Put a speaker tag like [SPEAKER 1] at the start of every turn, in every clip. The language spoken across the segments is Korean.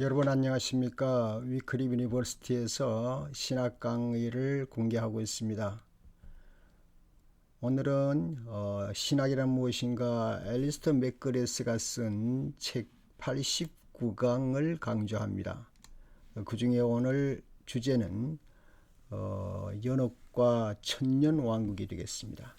[SPEAKER 1] 여러분 안녕하십니까? 위클리 유니버시티에서 신학 강의를 공개하고 있습니다. 오늘은 신학이란 무엇인가 앨리스터 맥그레스가 쓴 책 89강을 강조합니다. 그 중에 오늘 주제는 연옥과 천년왕국이 되겠습니다.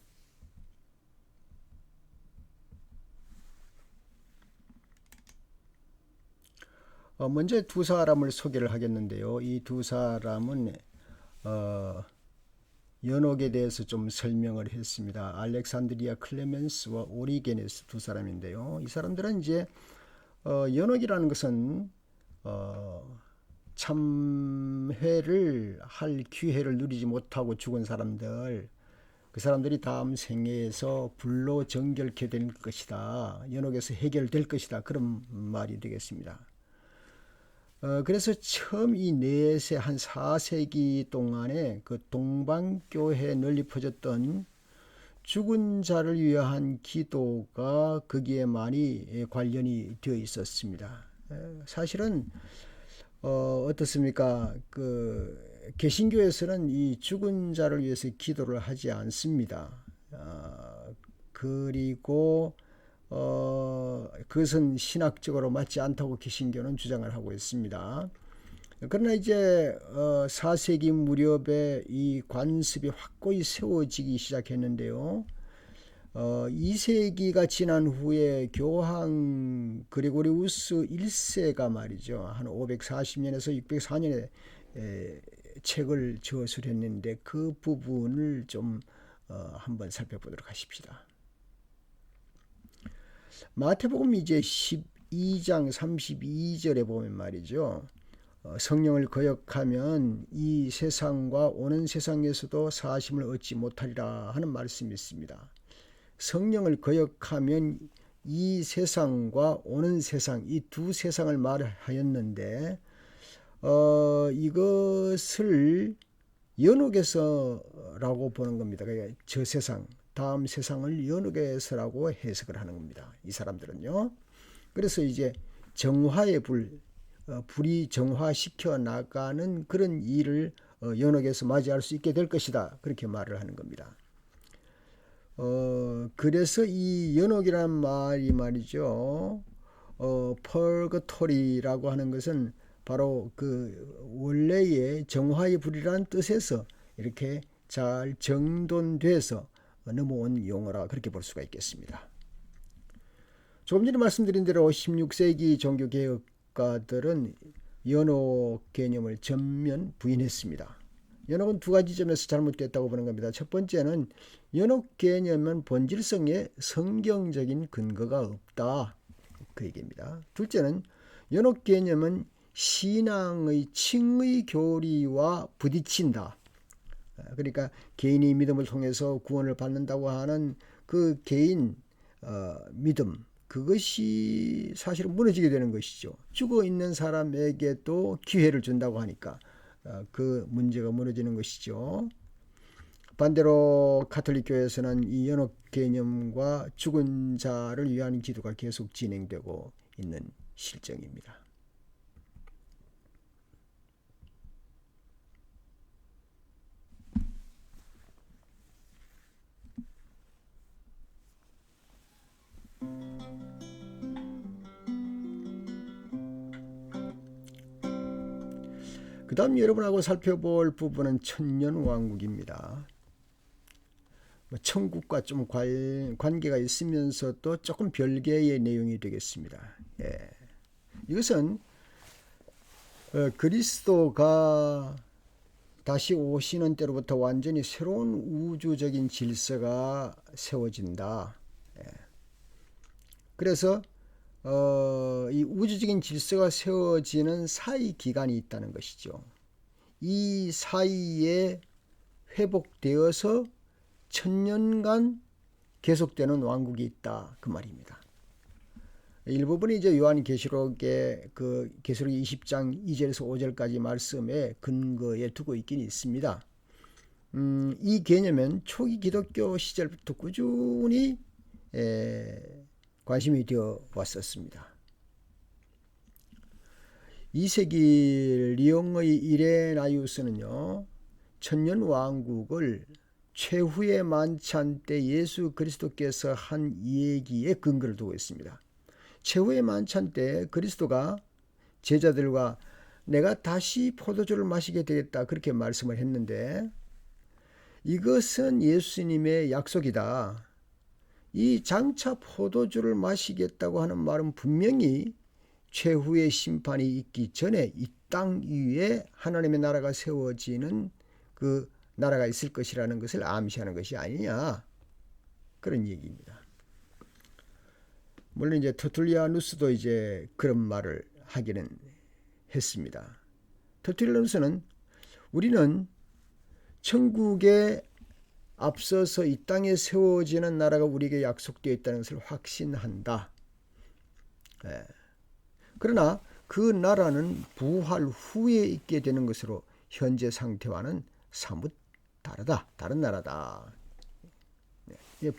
[SPEAKER 1] 먼저 두 사람을 소개를 하겠는데요. 이 두 사람은 연옥에 대해서 좀 설명을 했습니다. 알렉산드리아 클레멘스와 오리게네스 두 사람인데요. 이 사람들은 이제 연옥이라는 것은 참회를 할 기회를 누리지 못하고 죽은 사람들, 그 사람들이 다음 생애에서 불로 정결케 될 것이다. 연옥에서 해결될 것이다. 그런 말이 되겠습니다. 그래서 처음 이 넷의 한 4세기 동안에 그 동방교회에 널리 퍼졌던 죽은 자를 위한 기도가 거기에 많이 관련이 되어 있었습니다. 사실은 어떻습니까? 그 개신교에서는 이 죽은 자를 위해서 기도를 하지 않습니다. 그리고 그것은 신학적으로 맞지 않다고 개신교는 주장을 하고 있습니다. 그러나 이제 4세기 무렵에 이 관습이 확고히 세워지기 시작했는데요. 2세기가 지난 후에 교황 그리고리우스 1세가 말이죠. 한 540년에서 604년에 책을 저술했는데 그 부분을 좀 한번 살펴보도록 하십시다. 마태복음 이제 12장 32절에 보면 말이죠. 성령을 거역하면 이 세상과 오는 세상에서도 사심을 얻지 못하리라 하는 말씀이 있습니다. 성령을 거역하면 이 세상과 오는 세상, 이 두 세상을 말하였는데 이것을 연옥에서라고 보는 겁니다. 그러니까 저 세상, 다음 세상을 연옥에서라고 해석을 하는 겁니다. 이 사람들은요. 그래서 이제 정화의 불이 정화시켜 나가는 그런 일을 연옥에서 맞이할 수 있게 될 것이다. 그렇게 말을 하는 겁니다. 그래서 이 연옥이란 말이 말이죠. 펄거토리라고 하는 것은 바로 그 원래의 정화의 불이라는 뜻에서 이렇게 잘 정돈돼서 넘어온 용어라 그렇게 볼 수가 있겠습니다. 조금 전에 말씀드린 대로 16세기 종교개혁가들은 연옥 개념을 전면 부인했습니다. 연옥은 두 가지 점에서 잘못됐다고 보는 겁니다. 첫 번째는 연옥 개념은 본질성에 성경적인 근거가 없다. 그 얘기입니다. 둘째는 연옥 개념은 신앙의 칭의 교리와 부딪힌다. 그러니까 개인이 믿음을 통해서 구원을 받는다고 하는 그 개인 믿음, 그것이 사실은 무너지게 되는 것이죠. 죽어 있는 사람에게도 기회를 준다고 하니까 그 문제가 무너지는 것이죠. 반대로 가톨릭 교회에서는 이 연옥 개념과 죽은 자를 위한 기도가 계속 진행되고 있는 실정입니다. 그 다음 여러분하고 살펴볼 부분은 천년왕국입니다. 천국과 좀 관계가 있으면서도 조금 별개의 내용이 되겠습니다. 이것은 그리스도가 다시 오시는 때로부터 완전히 새로운 우주적인 질서가 세워진다. 그래서 이 우주적인 질서가 세워지는 사이 기간이 있다는 것이죠. 이 사이에 회복되어서 1000년간 계속되는 왕국이 있다. 그 말입니다. 일부분이 이제 요한계시록의 그 계시록 20장 2절에서 5절까지 말씀에 근거에 두고 있긴 있습니다. 이 개념은 초기 기독교 시절부터 꾸준히 관심이 되어 왔었습니다. 2세기 리옹의 이레나이우스는요, 천년왕국을 최후의 만찬 때 예수 그리스도께서 한 얘기에 근거를 두고 있습니다. 최후의 만찬 때 그리스도가 제자들과 내가 다시 포도주를 마시게 되겠다 그렇게 말씀을 했는데, 이것은 예수님의 약속이다. 이 장차 포도주를 마시겠다고 하는 말은 분명히 최후의 심판이 있기 전에 이 땅 위에 하나님의 나라가 세워지는 그 나라가 있을 것이라는 것을 암시하는 것이 아니냐, 그런 얘기입니다. 물론 이제 터툴리아누스도 이제 그런 말을 하기는 했습니다. 터툴리아누스는 우리는 천국에 앞서서 이 땅에 세워지는 나라가 우리에게 약속되어 있다는 것을 확신한다. 그러나 그 나라는 부활 후에 있게 되는 것으로 현재 상태와는 사뭇 다르다. 다른 나라다.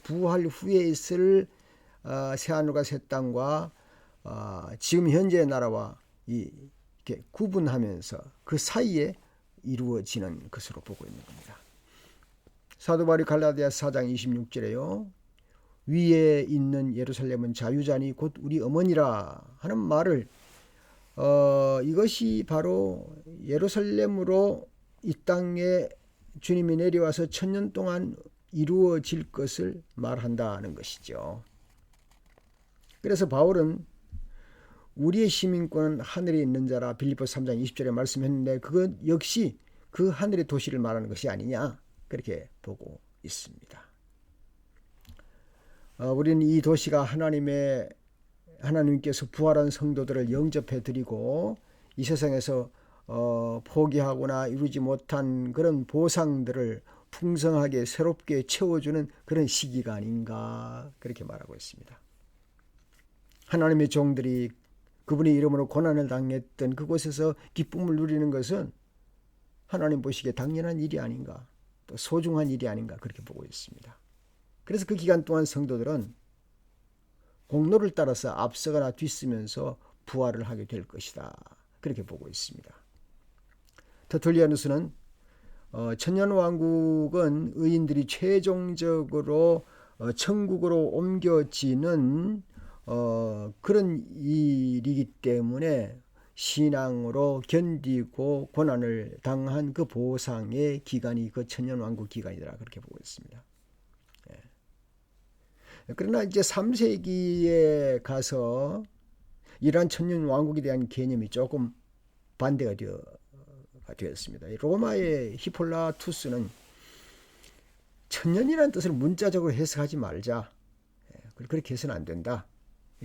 [SPEAKER 1] 부활 후에 있을 새하늘과 새 땅과 지금 현재의 나라와 이렇게 구분하면서 그 사이에 이루어지는 것으로 보고 있는 겁니다. 사도 바울이 갈라디아서 4장 26절에요. 위에 있는 예루살렘은 자유자니 곧 우리 어머니라 하는 말을 이것이 바로 예루살렘으로 이 땅에 주님이 내려와서 1000년 동안 이루어질 것을 말한다는 것이죠. 그래서 바울은 우리의 시민권은 하늘에 있는 자라 빌립보서 3장 20절에 말씀했는데, 그것 역시 그 하늘의 도시를 말하는 것이 아니냐, 그렇게 보고 있습니다. 우리는 이 도시가 하나님께서 부활한 성도들을 영접해 드리고 이 세상에서 포기하거나 이루지 못한 그런 보상들을 풍성하게 새롭게 채워주는 그런 시기가 아닌가, 그렇게 말하고 있습니다. 하나님의 종들이 그분의 이름으로 고난을 당했던 그곳에서 기쁨을 누리는 것은 하나님 보시기에 당연한 일이 아닌가, 또 소중한 일이 아닌가, 그렇게 보고 있습니다. 그래서 그 기간 동안 성도들은 공로를 따라서 앞서거나 뒤쓰면서 부활을 하게 될 것이다, 그렇게 보고 있습니다. 터툴리아누스는 천년왕국은 의인들이 최종적으로 천국으로 옮겨지는 그런 일이기 때문에 신앙으로 견디고 고난을 당한 그 보상의 기간이 그 천년왕국 기간이라, 그렇게 보고 있습니다. 그러나 이제 3세기에 가서 이러한 천년왕국에 대한 개념이 조금 반대가 되었습니다. 로마의 히폴라투스는 천년이라는 뜻을 문자적으로 해석하지 말자, 그렇게 해서는 안 된다.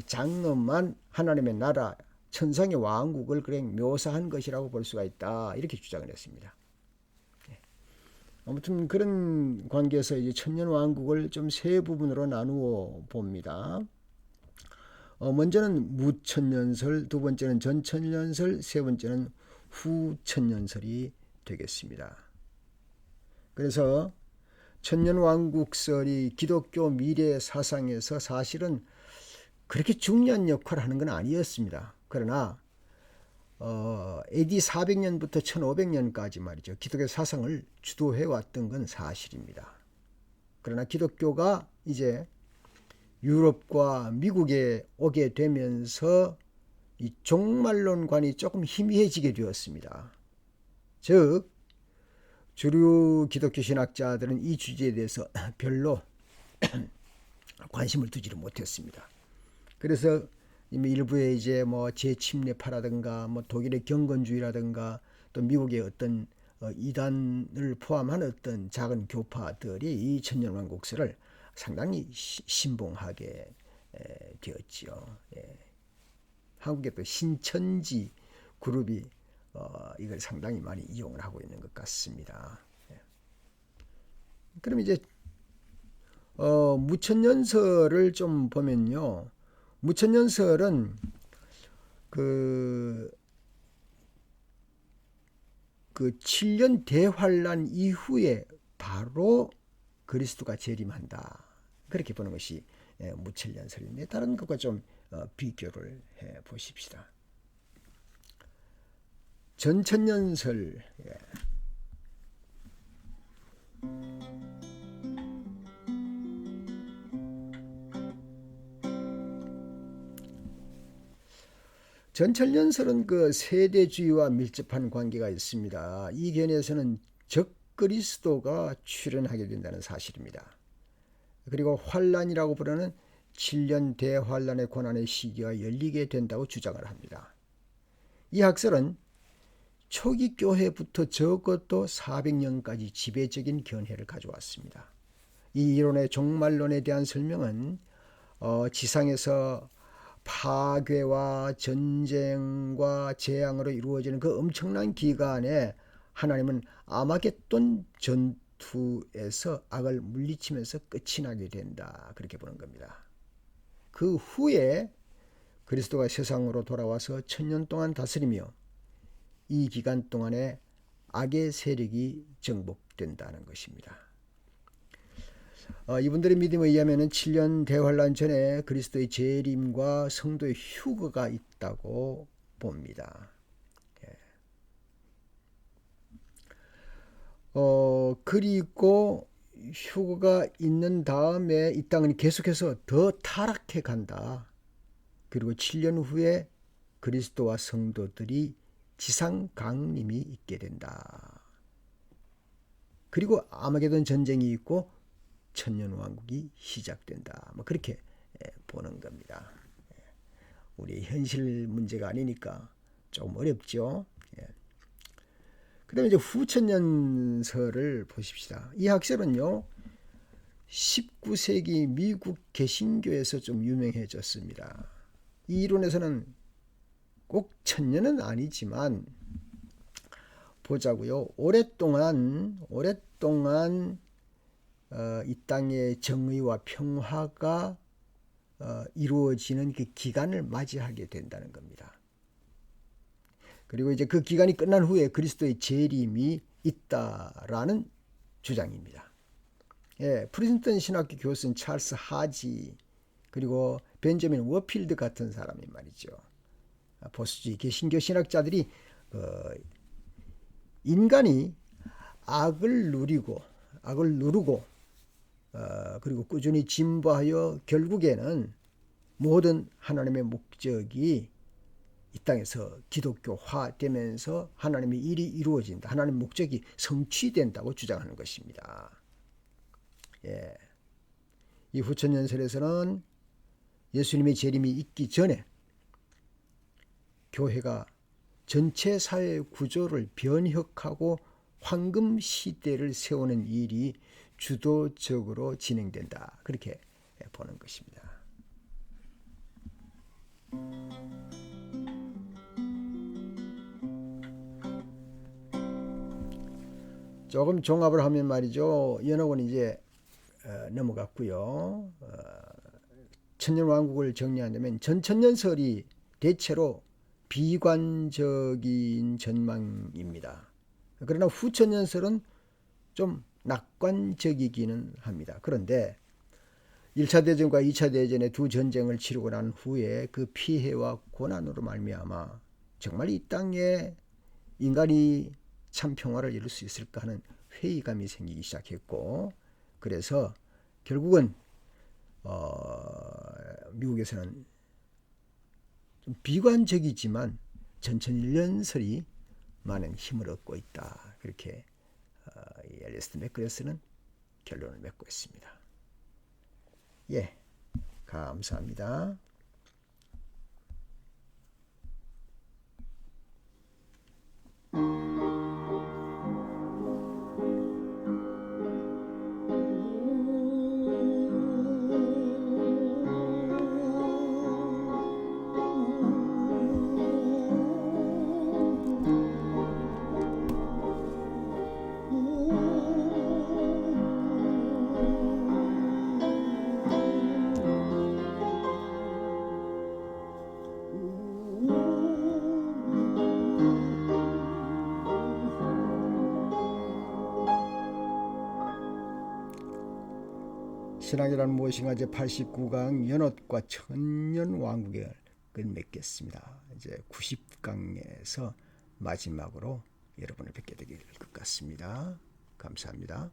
[SPEAKER 1] 장엄한 하나님의 나라, 천상의 왕국을 그냥 묘사한 것이라고 볼 수가 있다, 이렇게 주장을 했습니다. 아무튼 그런 관계에서 이제 천년왕국을 좀 세 부분으로 나누어 봅니다. 먼저는 무천년설, 두 번째는 전천년설, 세 번째는 후천년설이 되겠습니다. 그래서 천년왕국설이 기독교 미래 사상에서 사실은 그렇게 중요한 역할을 하는 건 아니었습니다. 그러나 AD 400년부터 1500년까지 말이죠, 기독교 사상을 주도해 왔던 건 사실입니다. 그러나 기독교가 이제 유럽과 미국에 오게 되면서 이 종말론관이 조금 희미해지게 되었습니다. 즉 주류 기독교 신학자들은 이 주제에 대해서 별로 관심을 두지를 못했습니다. 그래서 이미 일부에 이제 뭐 재침례파라든가 뭐 독일의 경건주의라든가 또 미국의 어떤 이단을 포함한 어떤 작은 교파들이 이 천년왕국설을 상당히 신봉하게 되었지요. 한국의 또 신천지 그룹이 이걸 상당히 많이 이용을 하고 있는 것 같습니다. 그럼 이제 무천년설을 좀 보면요, 무천년설은 그 7년 대환란 이후에 바로 그리스도가 재림한다, 그렇게 보는 것이 무천년설인데, 다른 것과 좀 비교를 해 보십시다. 전천년설. 전천년설은 그 세대주의와 밀접한 관계가 있습니다. 이 견해에서는 적그리스도가 출현하게 된다는 사실입니다. 그리고 환란이라고 부르는 7년 대환란의 고난의 시기가 열리게 된다고 주장을 합니다. 이 학설은 초기 교회부터 적어도 400년까지 지배적인 견해를 가져왔습니다. 이 이론의 종말론에 대한 설명은 지상에서 파괴와 전쟁과 재앙으로 이루어지는 그 엄청난 기간에 하나님은 아마겟돈 전투에서 악을 물리치면서 끝이 나게 된다, 그렇게 보는 겁니다. 그 후에 그리스도가 세상으로 돌아와서 1000년 동안 다스리며 이 기간 동안에 악의 세력이 정복된다는 것입니다. 이분들의 믿음에 의하면 7년 대환란 전에 그리스도의 재림과 성도의 휴거가 있다고 봅니다. 그리고 휴거가 있는 다음에 이 땅은 계속해서 더 타락해 간다. 그리고 7년 후에 그리스도와 성도들이 지상 강림이 있게 된다. 그리고 아마게돈 전쟁이 있고 천년왕국이 시작된다. 뭐 그렇게 보는 겁니다. 우리 현실 문제가 아니니까 조금 어렵죠. 그 다음에 이제 후천년설을 보십시다. 이 학설은요, 19세기 미국 개신교에서 좀 유명해졌습니다. 이 이론에서는 꼭 1000년은 아니지만 보자고요. 오랫동안 이 땅의 정의와 평화가 이루어지는 그 기간을 맞이하게 된다는 겁니다. 그리고 이제 그 기간이 끝난 후에 그리스도의 재림이 있다라는 주장입니다. 프린스턴 신학교 교수인 찰스 하지, 그리고 벤저민 워필드 같은 사람이 말이죠. 보수주의 개신교 신학자들이 인간이 악을 누르고 그리고 꾸준히 진보하여 결국에는 모든 하나님의 목적이 이 땅에서 기독교화되면서 하나님의 일이 이루어진다. 하나님의 목적이 성취된다고 주장하는 것입니다. 이 후천년설에서는 예수님의 재림이 있기 전에 교회가 전체 사회 구조를 변혁하고 황금 시대를 세우는 일이 주도적으로 진행된다. 그렇게 보는 것입니다. 조금 종합을 하면 말이죠. 연옥은 이제 넘어갔고요. 천년왕국을 정리한다면 전천년설이 대체로 비관적인 전망입니다. 그러나 후천년설은 좀 낙관적이기는 합니다. 그런데 1차 대전과 2차 대전의 두 전쟁을 치르고 난 후에 그 피해와 고난으로 말미암아 정말 이 땅에 인간이 참 평화를 이룰 수 있을까 하는 회의감이 생기기 시작했고, 그래서 결국은 미국에서는 좀 비관적이지만 전천년설이 많은 힘을 얻고 있다. 그렇게 엘리스트 맥그레스는 결론을 맺고 있습니다. 감사합니다. 신학이란 무엇인가 제89강 연옷과 천년왕국을 맺겠습니다. 이제 90강에서 마지막으로 여러분을 뵙게 되길 것 같습니다. 감사합니다.